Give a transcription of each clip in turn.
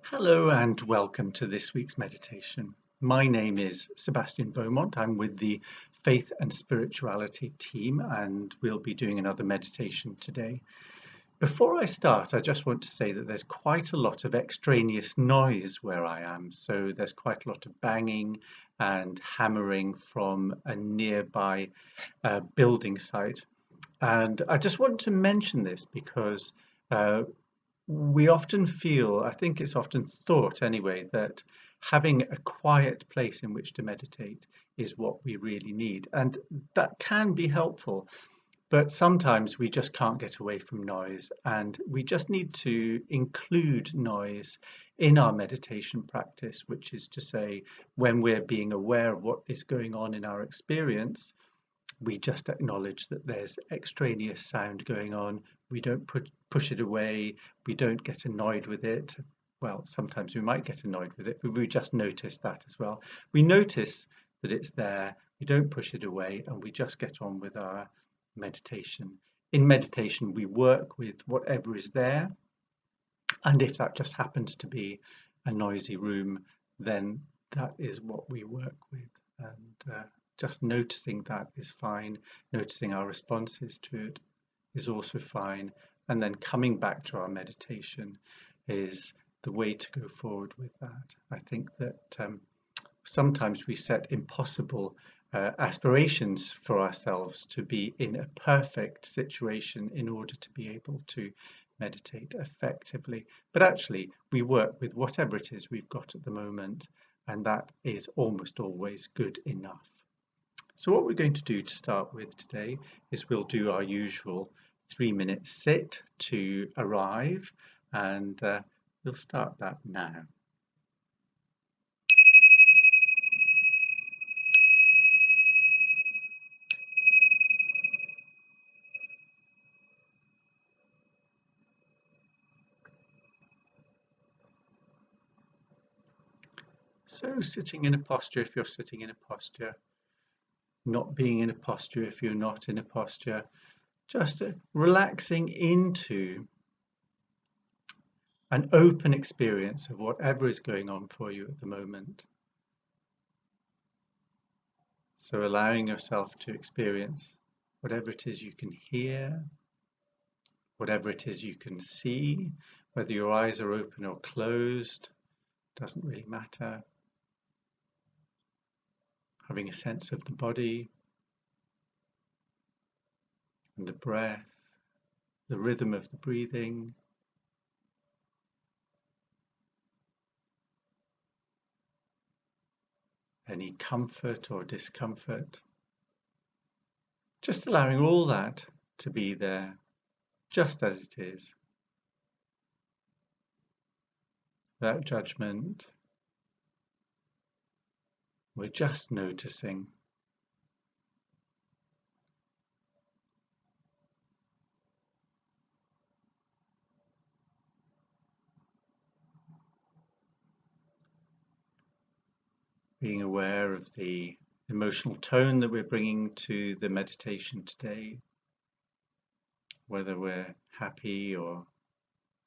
Hello and welcome to this week's meditation. My name is Sebastian Beaumont. I'm with the Faith and Spirituality team and we'll be doing another meditation today. Before I start, I just want to say that there's quite a lot of extraneous noise where I am. So there's quite a lot of banging and hammering from a nearby building site. And I just want to mention this because we often feel, I think it's often thought anyway, that having a quiet place in which to meditate is what we really need. And that can be helpful, but sometimes we just can't get away from noise, and we just need to include noise in our meditation practice, which is to say, when we're being aware of what is going on in our experience, we just acknowledge that there's extraneous sound going on. We don't push it away. We don't get annoyed with it. Well, sometimes we might get annoyed with it, but we just notice that as well. We notice that it's there. We don't push it away, and we just get on with our meditation. In meditation, we work with whatever is there. And if that just happens to be a noisy room, then that is what we work with. And just noticing that is fine. Noticing our responses to it is also fine. And then coming back to our meditation is the way to go forward with that. I think that sometimes we set impossible aspirations for ourselves to be in a perfect situation in order to be able to meditate effectively. But actually, we work with whatever it is we've got at the moment, and that is almost always good enough. So what we're going to do to start with today is we'll do our usual 3-minute sit to arrive, and we'll start that now. So sitting in a posture if you're sitting in a posture, not being in a posture if you're not in a posture, just relaxing into an open experience of whatever is going on for you at the moment. So allowing yourself to experience whatever it is you can hear, whatever it is you can see, whether your eyes are open or closed, doesn't really matter. Having a sense of the body and the breath, the rhythm of the breathing. Any comfort or discomfort. Just allowing all that to be there, just as it is, without judgment. We're just noticing. Being aware of the emotional tone that we're bringing to the meditation today, whether we're happy or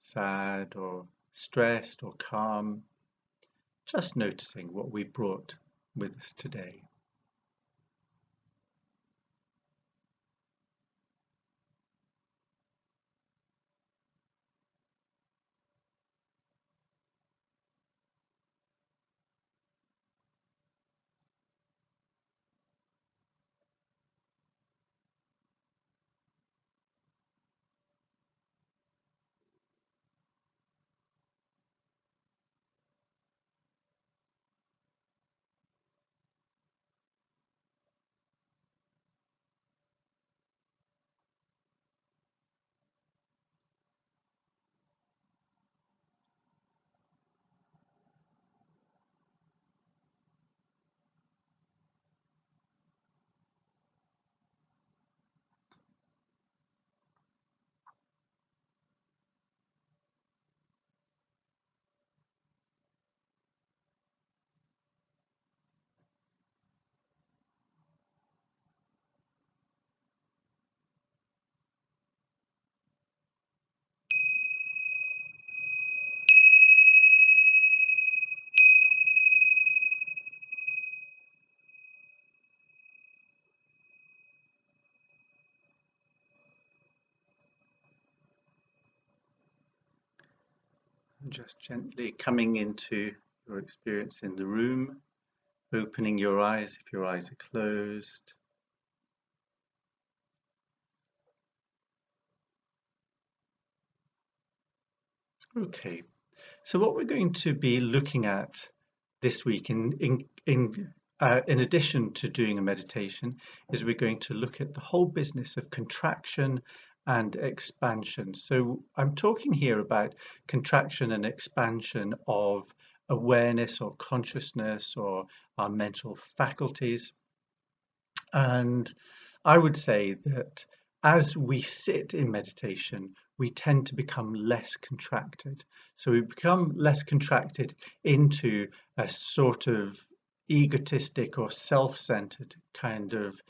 sad or stressed or calm, just noticing what we brought with us today. Just gently coming into your experience in the room, opening your eyes if your eyes are closed. Okay, so what we're going to be looking at this week in addition to doing a meditation is we're going to look at the whole business of contraction and expansion. So I'm talking here about contraction and expansion of awareness or consciousness or our mental faculties. And I would say that as we sit in meditation, we tend to become less contracted. So we become less contracted into a sort of egotistic or self-centered kind of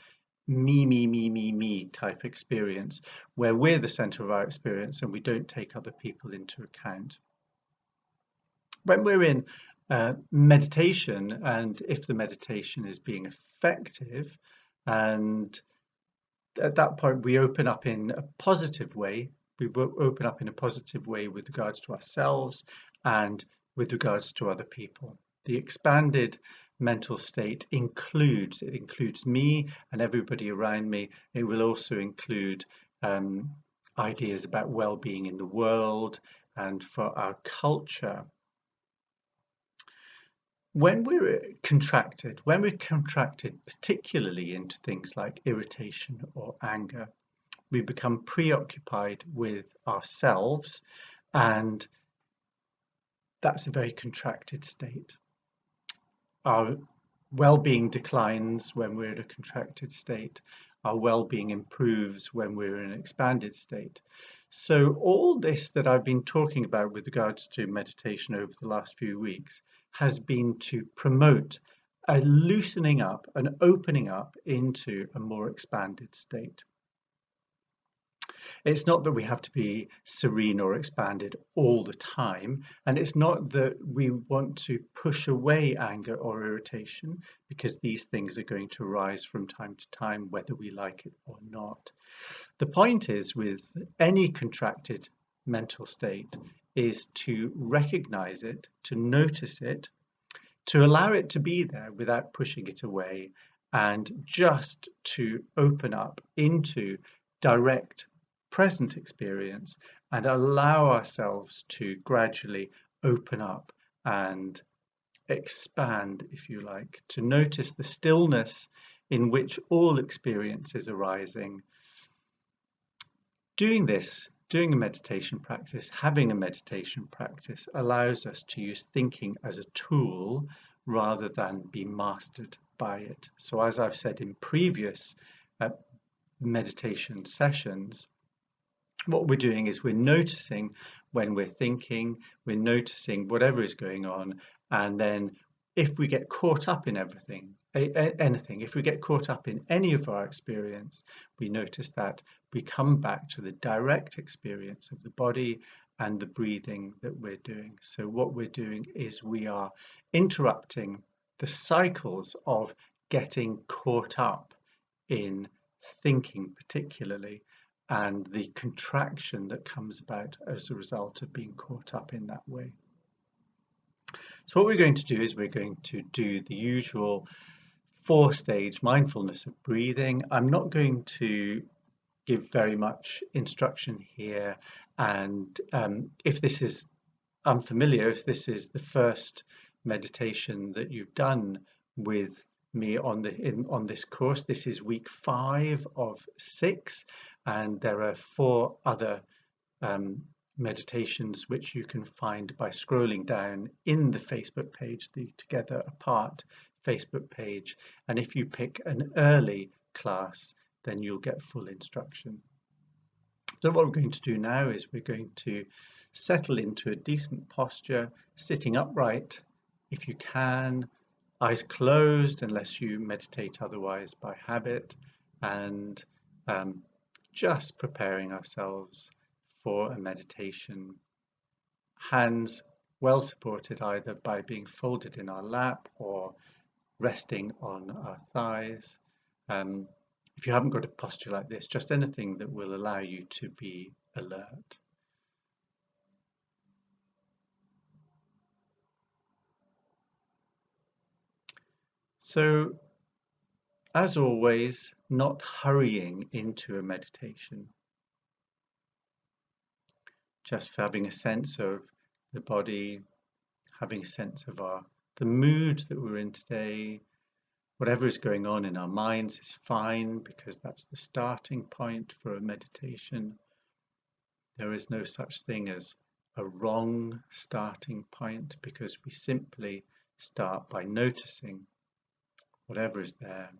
me type experience, where we're the center of our experience and we don't take other people into account. When we're in meditation, and if the meditation is being effective, and at that point we open up in a positive way, we open up in a positive way with regards to ourselves and with regards to other people. The expanded mental state includes me and everybody around me. It will also include ideas about well-being in the world and for our culture. When we're contracted particularly into things like irritation or anger, we become preoccupied with ourselves, and that's a very contracted state. Our well-being declines when we're in a contracted state. Our well-being improves when we're in an expanded state. So all this that I've been talking about with regards to meditation over the last few weeks has been to promote a loosening up, an opening up into a more expanded state. It's not that we have to be serene or expanded all the time, and it's not that we want to push away anger or irritation, because these things are going to arise from time to time, whether we like it or not. The point is, with any contracted mental state, is to recognize it, to notice it, to allow it to be there without pushing it away, and just to open up into direct present experience and allow ourselves to gradually open up and expand, if you like, to notice the stillness in which all experience is arising. Doing this, doing a meditation practice, having a meditation practice allows us to use thinking as a tool rather than be mastered by it. So as I've said in previous meditation sessions, what we're doing is we're noticing when we're thinking, we're noticing whatever is going on, and then if we get caught up in anything, if we get caught up in any of our experience, we notice that we come back to the direct experience of the body and the breathing that we're doing. So what we're doing is we are interrupting the cycles of getting caught up in thinking particularly, and the contraction that comes about as a result of being caught up in that way. So what we're going to do is we're going to do the usual 4-stage mindfulness of breathing. I'm not going to give very much instruction here, and if this is unfamiliar, if this is the first meditation that you've done with me on this course, this is week 5 of 6, and there are 4 other meditations which you can find by scrolling down in the Facebook page, the Together Apart Facebook page, and if you pick an early class, then you'll get full instruction. So what we're going to do now is we're going to settle into a decent posture, sitting upright if you can, eyes closed unless you meditate otherwise by habit, and just preparing ourselves for a meditation. Hands well supported either by being folded in our lap or resting on our thighs. If you haven't got a posture like this, just anything that will allow you to be alert. So, as always, not hurrying into a meditation, just having a sense of the body, having a sense of the mood that we're in today. Whatever is going on in our minds is fine, because that's the starting point for a meditation. There is no such thing as a wrong starting point, because we simply start by noticing whatever is there.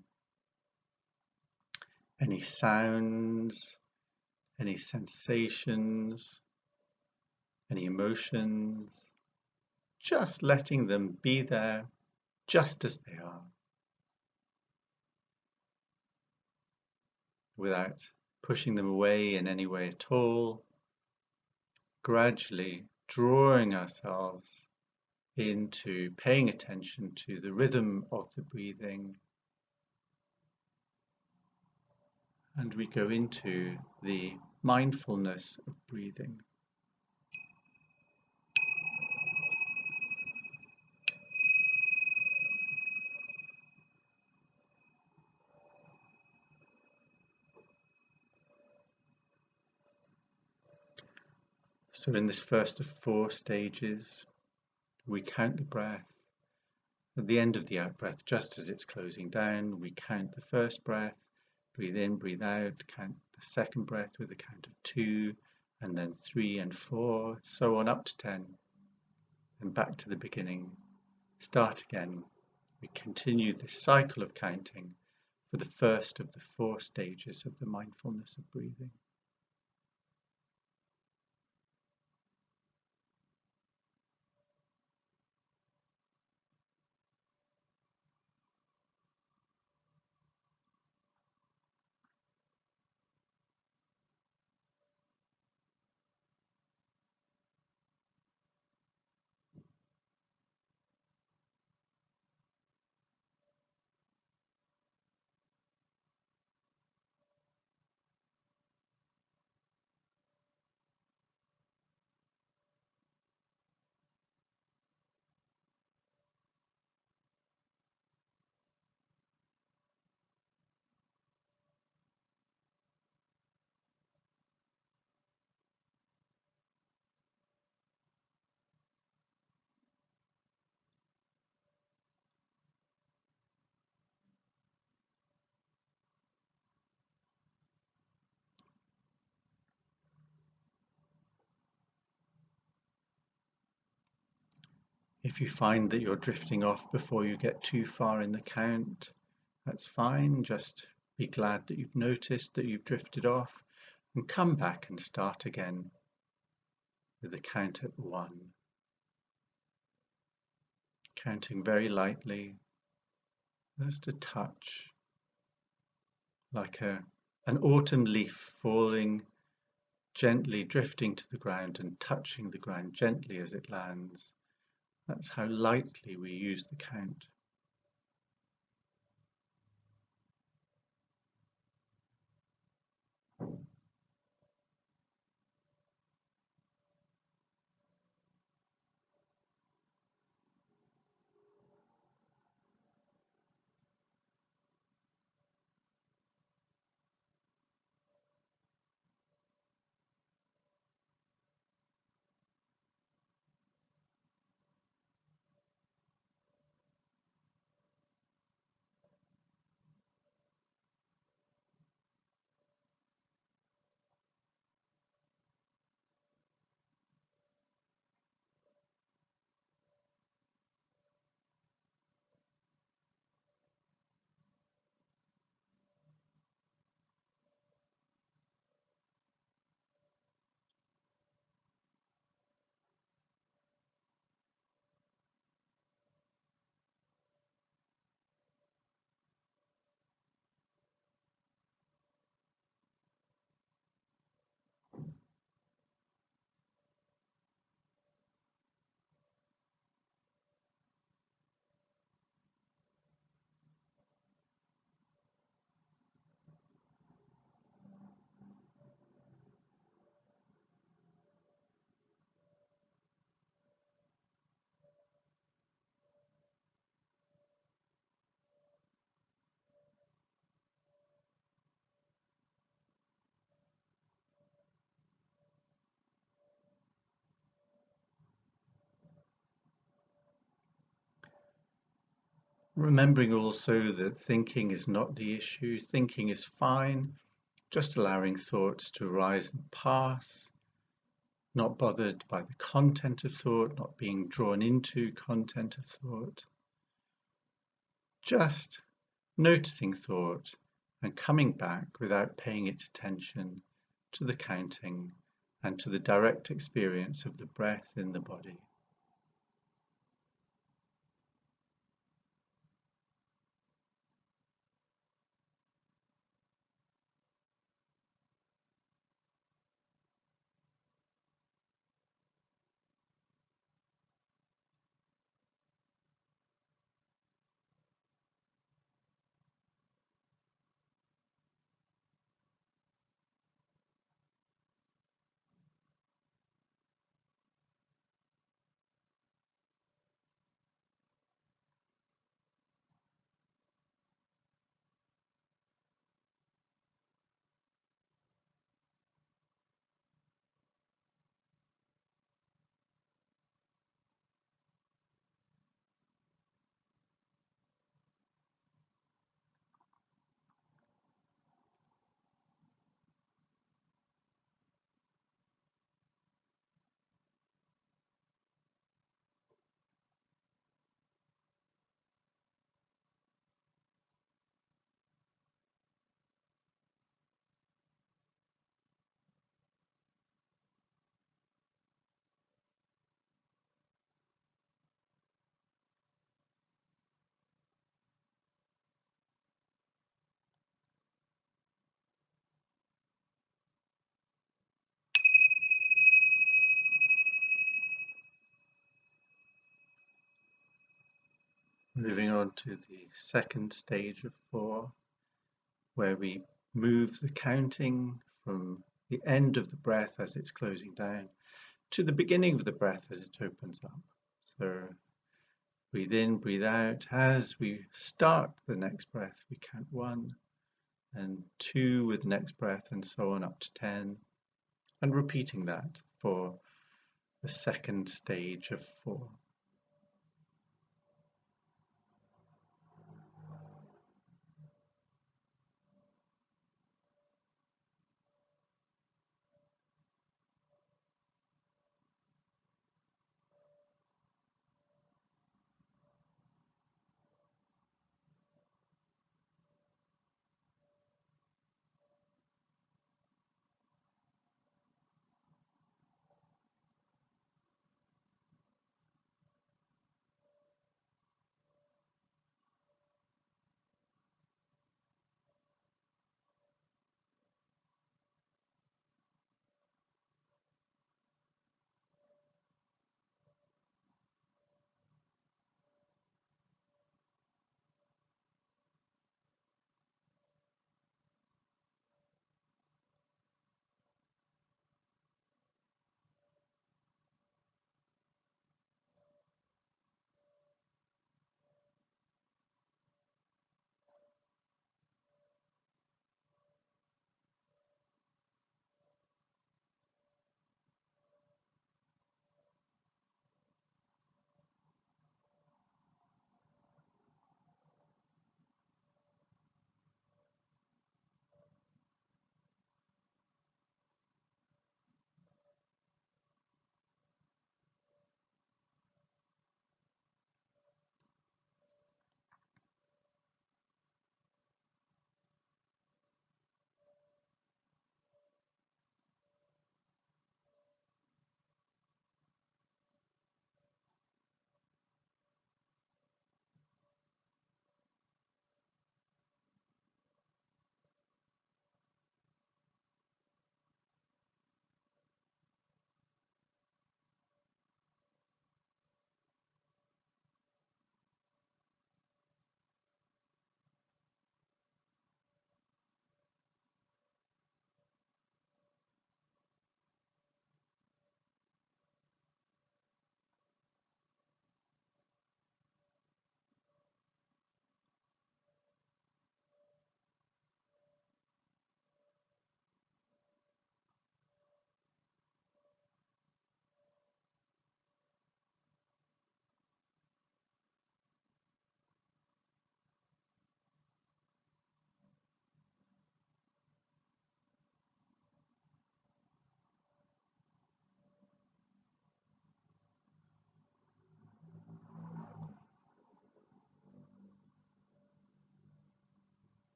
Any sounds, any sensations, any emotions, just letting them be there just as they are, without pushing them away in any way at all, gradually drawing ourselves into paying attention to the rhythm of the breathing, and we go into the mindfulness of breathing. So in this first of 4 stages, we count the breath. At the end of the out-breath, just as it's closing down, we count the first breath, breathe in, breathe out, count the second breath with a count of 2, and then 3 and 4, so on up to 10, and back to the beginning. Start again. We continue this cycle of counting for the first of the 4 stages of the mindfulness of breathing. If you find that you're drifting off before you get too far in the count, that's fine. Just be glad that you've noticed that you've drifted off, and come back and start again with the count at 1. Counting very lightly, just a touch, like an autumn leaf falling gently, drifting to the ground and touching the ground gently as it lands. That's how lightly we use the count. Remembering also that thinking is not the issue, thinking is fine, just allowing thoughts to arise and pass, not bothered by the content of thought, not being drawn into content of thought, just noticing thought and coming back without paying it attention to the counting and to the direct experience of the breath in the body. Moving on to the second stage of 4, where we move the counting from the end of the breath as it's closing down to the beginning of the breath as it opens up. So breathe in, breathe out. As we start the next breath, we count 1 and 2 with the next breath, and so on up to 10, and repeating that for the second stage of 4.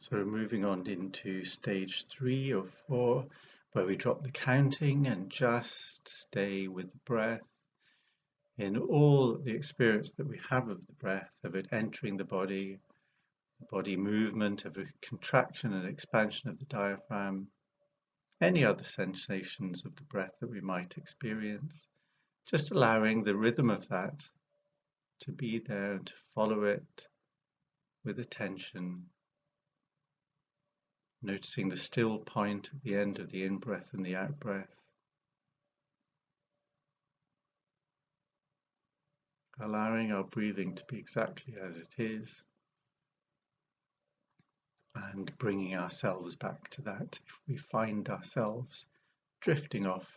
So moving on into stage 3 or 4, where we drop the counting and just stay with the breath in all the experience that we have of the breath, of it entering the body movement, of a contraction and expansion of the diaphragm, any other sensations of the breath that we might experience, just allowing the rhythm of that to be there and to follow it with attention, noticing the still point at the end of the in-breath and the out-breath, allowing our breathing to be exactly as it is, and bringing ourselves back to that if we find ourselves drifting off.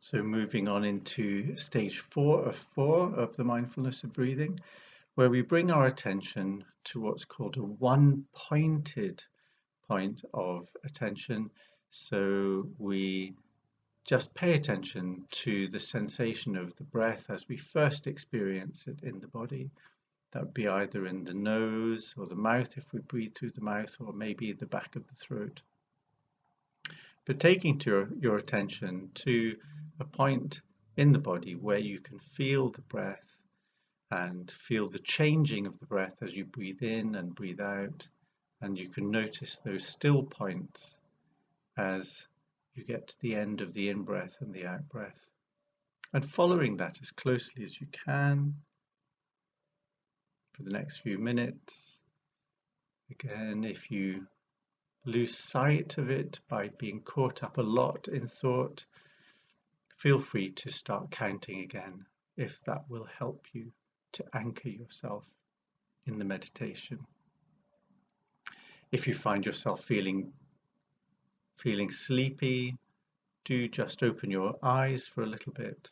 So moving on into stage 4 of the mindfulness of breathing, where we bring our attention to what's called a one-pointed point of attention. So we just pay attention to the sensation of the breath as we first experience it in the body. That would be either in the nose or the mouth if we breathe through the mouth, or maybe the back of the throat. But taking your attention to a point in the body where you can feel the breath and feel the changing of the breath as you breathe in and breathe out, and you can notice those still points as you get to the end of the in-breath and the out-breath. And following that as closely as you can for the next few minutes. Again, if you lose sight of it by being caught up a lot in thought, feel free to start counting again if that will help you to anchor yourself in the meditation. If you find yourself feeling sleepy, do just open your eyes for a little bit.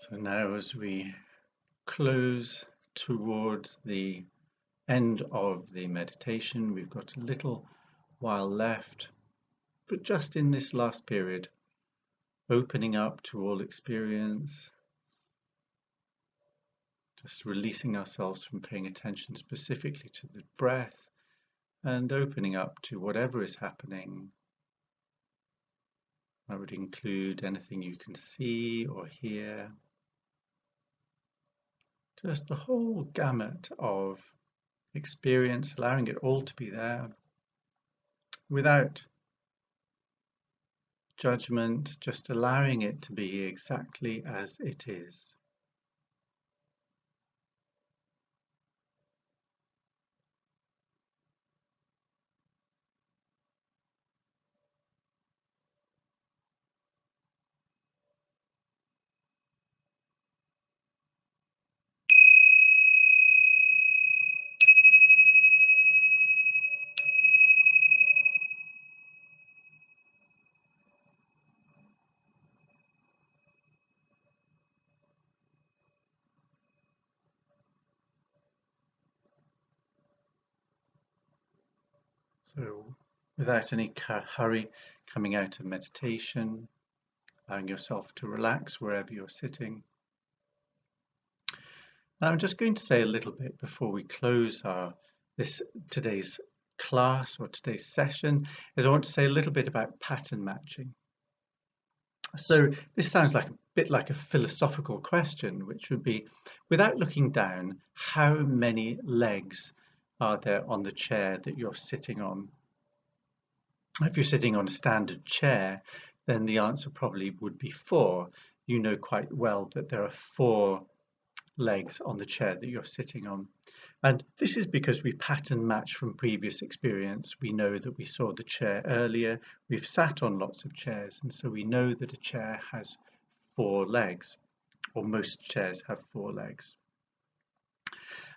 So now as we close towards the end of the meditation, we've got a little while left, but just in this last period, opening up to all experience, just releasing ourselves from paying attention specifically to the breath and opening up to whatever is happening That would include anything you can see or hear. Just the whole gamut of experience, allowing it all to be there without judgment, just allowing it to be exactly as it is. So without any hurry coming out of meditation, allowing yourself to relax wherever you're sitting. Now I'm just going to say a little bit before we close today's class or today's session, is I want to say a little bit about pattern matching. So this sounds like a bit like a philosophical question, which would be, without looking down, how many legs are there on the chair that you're sitting on? If you're sitting on a standard chair, then the answer probably would be 4. You know quite well that there are 4 legs on the chair that you're sitting on. And this is because we pattern match from previous experience. We know that we saw the chair earlier. We've sat on lots of chairs, and so we know that a chair has 4 legs, or most chairs have 4 legs.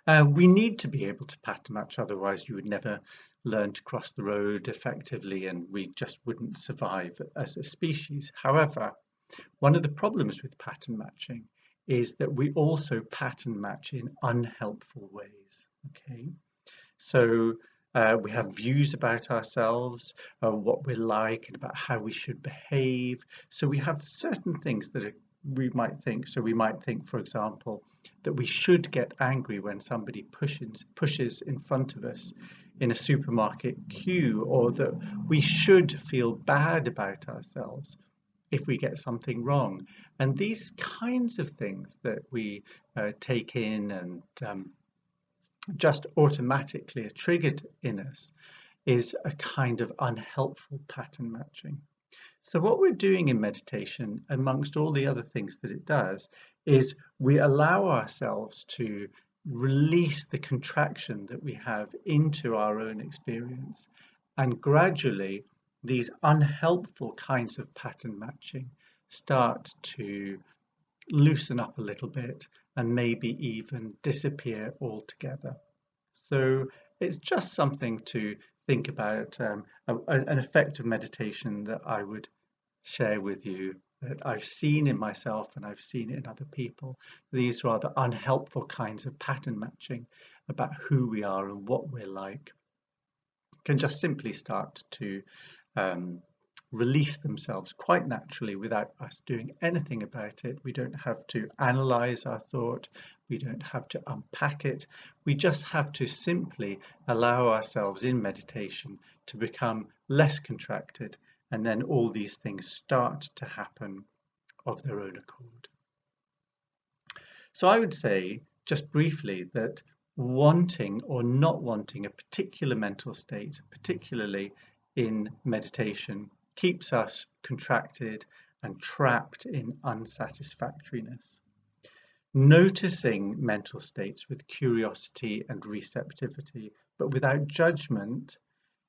We need to be able to pattern match, otherwise you would never learn to cross the road effectively and we just wouldn't survive as a species. However, one of the problems with pattern matching is that we also pattern match in unhelpful ways. Okay, so we have views about ourselves, what we're like, and about how we should behave. So we have certain things that we might think. So we might think, for example, that we should get angry when somebody pushes in front of us in a supermarket queue, or that we should feel bad about ourselves if we get something wrong. And these kinds of things that we take in and just automatically are triggered in us is a kind of unhelpful pattern matching. So what we're doing in meditation, amongst all the other things that it does, is we allow ourselves to release the contraction that we have into our own experience, and gradually these unhelpful kinds of pattern matching start to loosen up a little bit and maybe even disappear altogether. So it's just something to think about, an effective meditation that I would share with you, that I've seen in myself and I've seen in other people. These rather unhelpful kinds of pattern matching about who we are and what we're like can just simply start to release themselves quite naturally without us doing anything about it. We don't have to analyze our thought. We don't have to unpack it. We just have to simply allow ourselves in meditation to become less contracted, and then all these things start to happen of their own accord. So I would say, just briefly, that wanting or not wanting a particular mental state, particularly in meditation, keeps us contracted and trapped in unsatisfactoriness. Noticing mental states with curiosity and receptivity, but without judgment,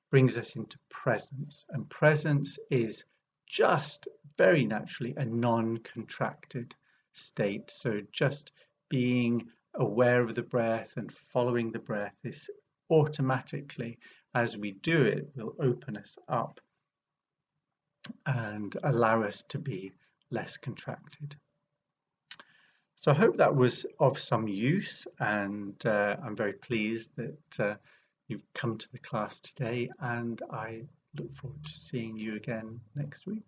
brings us into presence. And presence is just very naturally a non-contracted state. So just being aware of the breath and following the breath is automatically, as we do it, will open us up and allow us to be less contracted. So I hope that was of some use, and I'm very pleased that you've come to the class today, and I look forward to seeing you again next week.